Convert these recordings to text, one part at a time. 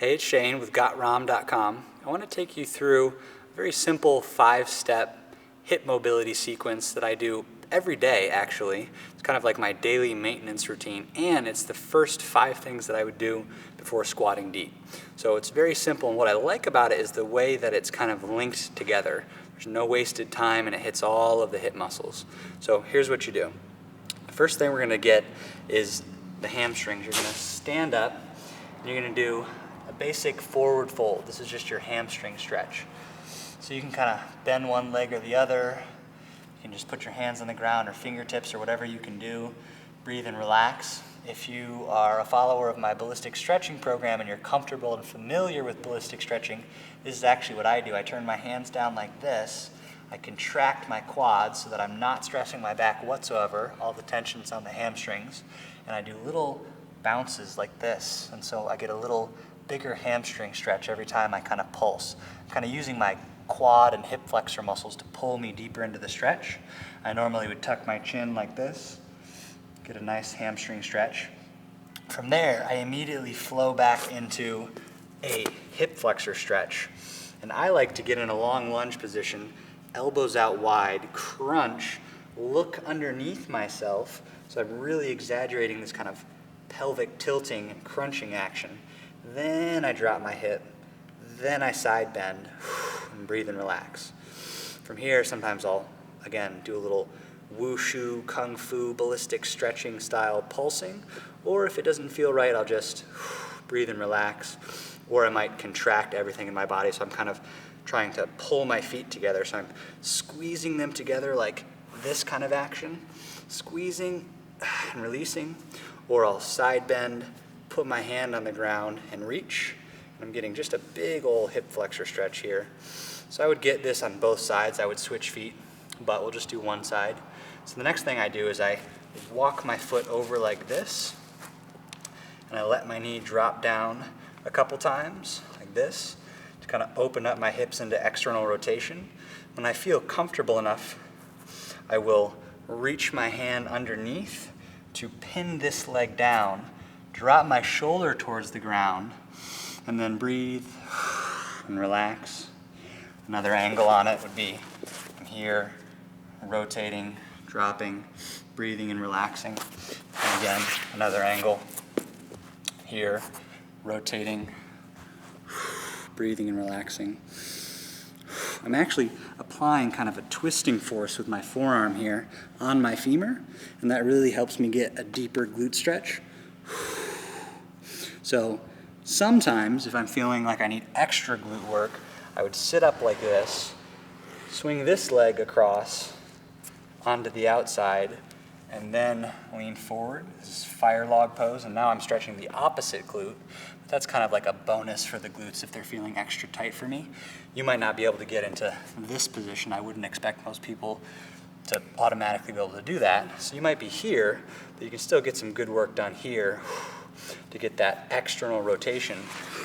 Hey, it's Shane with GotRom.com. I want to take you through a very simple 5-step hip mobility sequence that I do every day, actually. It's kind of like my daily maintenance routine, and it's the first 5 things that I would do before squatting deep. So it's very simple, and what I like about it is the way that it's kind of linked together. There's no wasted time, and it hits all of the hip muscles. So here's what you do. The first thing we're going to get is the hamstrings. You're going to stand up, and you're going to do a basic forward fold. This is just your hamstring stretch. So you can kind of bend one leg or the other. You can just put your hands on the ground or fingertips or whatever you can do. Breathe and relax. If you are a follower of my ballistic stretching program and you're comfortable and familiar with ballistic stretching, this is actually what I do. I turn my hands down like this. I contract my quads so that I'm not stressing my back whatsoever. All the tension's on the hamstrings. And I do little bounces like this. And so I get a little bigger hamstring stretch every time I kind of pulse. I'm kind of using my quad and hip flexor muscles to pull me deeper into the stretch. I normally would tuck my chin like this, get a nice hamstring stretch. From there, I immediately flow back into a hip flexor stretch. And I like to get in a long lunge position, elbows out wide, crunch, look underneath myself. So I'm really exaggerating this kind of pelvic tilting and crunching action. Then I drop my hip, then I side bend and breathe and relax. From here, sometimes I'll, again, do a little wushu, kung fu, ballistic stretching style pulsing, or if it doesn't feel right, I'll just breathe and relax, or I might contract everything in my body, so I'm kind of trying to pull my feet together, so I'm squeezing them together like this kind of action, squeezing and releasing, or I'll side bend, put my hand on the ground and reach. I'm getting just a big old hip flexor stretch here. So I would get this on both sides. I would switch feet, but we'll just do one side. So the next thing I do is I walk my foot over like this, and I let my knee drop down a couple times, like this, to kind of open up my hips into external rotation. When I feel comfortable enough, I will reach my hand underneath to pin this leg down, drop my shoulder towards the ground, and then breathe and relax. Another angle on it would be from here, rotating, dropping, breathing and relaxing. And again, another angle here, rotating, breathing and relaxing. I'm actually applying kind of a twisting force with my forearm here on my femur, and that really helps me get a deeper glute stretch. So sometimes, if I'm feeling like I need extra glute work, I would sit up like this, swing this leg across onto the outside, and then lean forward. This is fire log pose, and now I'm stretching the opposite glute. But that's kind of like a bonus for the glutes if they're feeling extra tight for me. You might not be able to get into this position. I wouldn't expect most people to automatically be able to do that. So you might be here, but you can still get some good work done here to get that external rotation,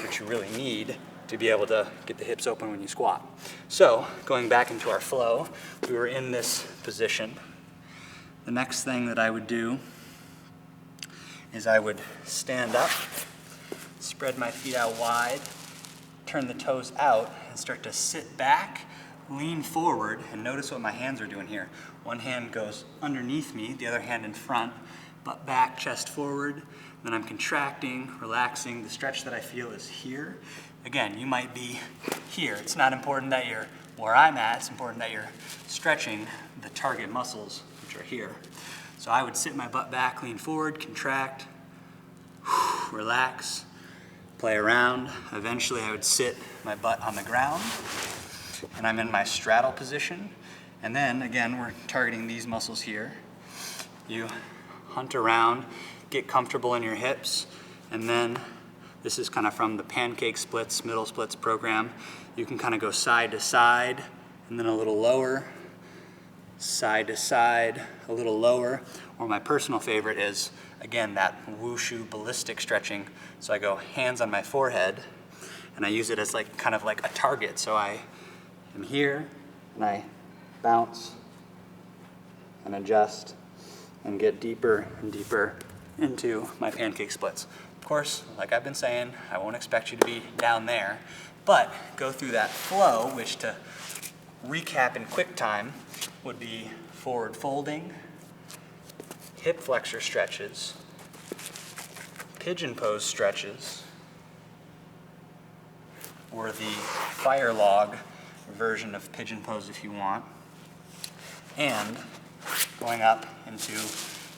which you really need to be able to get the hips open when you squat. So, going back into our flow, we were in this position. The next thing that I would do is I would stand up, spread my feet out wide, turn the toes out, and start to sit back, lean forward, and notice what my hands are doing here. One hand goes underneath me, the other hand in front, butt back, chest forward. Then I'm contracting, relaxing. The stretch that I feel is here. Again, you might be here. It's not important that you're where I'm at. It's important that you're stretching the target muscles, which are here. So I would sit my butt back, lean forward, contract, relax, play around. Eventually I would sit my butt on the ground, and I'm in my straddle position. And then, again, we're targeting these muscles here. You hunt around, get comfortable in your hips, and then this is kind of from the Pancake splits, middle splits program. You can kind of go side to side, and then a little lower, side to side, a little lower, or my personal favorite is, again, that wushu ballistic stretching. So I go hands on my forehead, and I use it as like kind of like a target. So I am here, and I bounce and adjust and get deeper and deeper into my pancake splits. course, like I've been saying, I won't expect you to be down there, but go through that flow, which to recap in quick time would be forward folding, hip flexor stretches, pigeon pose stretches, or the fire log version of pigeon pose if you want, and going up into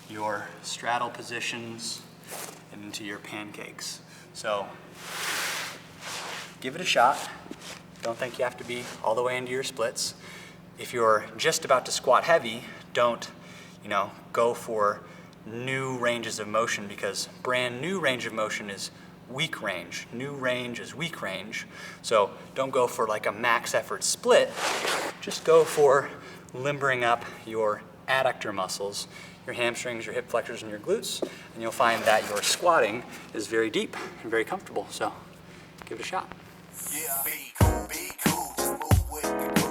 your straddle positions and into your pancakes. So give it a shot. Don't think you have to be all the way into your splits. If you're just about to squat heavy, don't, go for new ranges of motion, because brand new range of motion is weak range. New range is weak range. So don't go for like a max effort split. Just go for limbering up your adductor muscles, your hamstrings, your hip flexors, and your glutes, and you'll find that your squatting is very deep and very comfortable. So give it a shot. Yeah, be cool, just move with the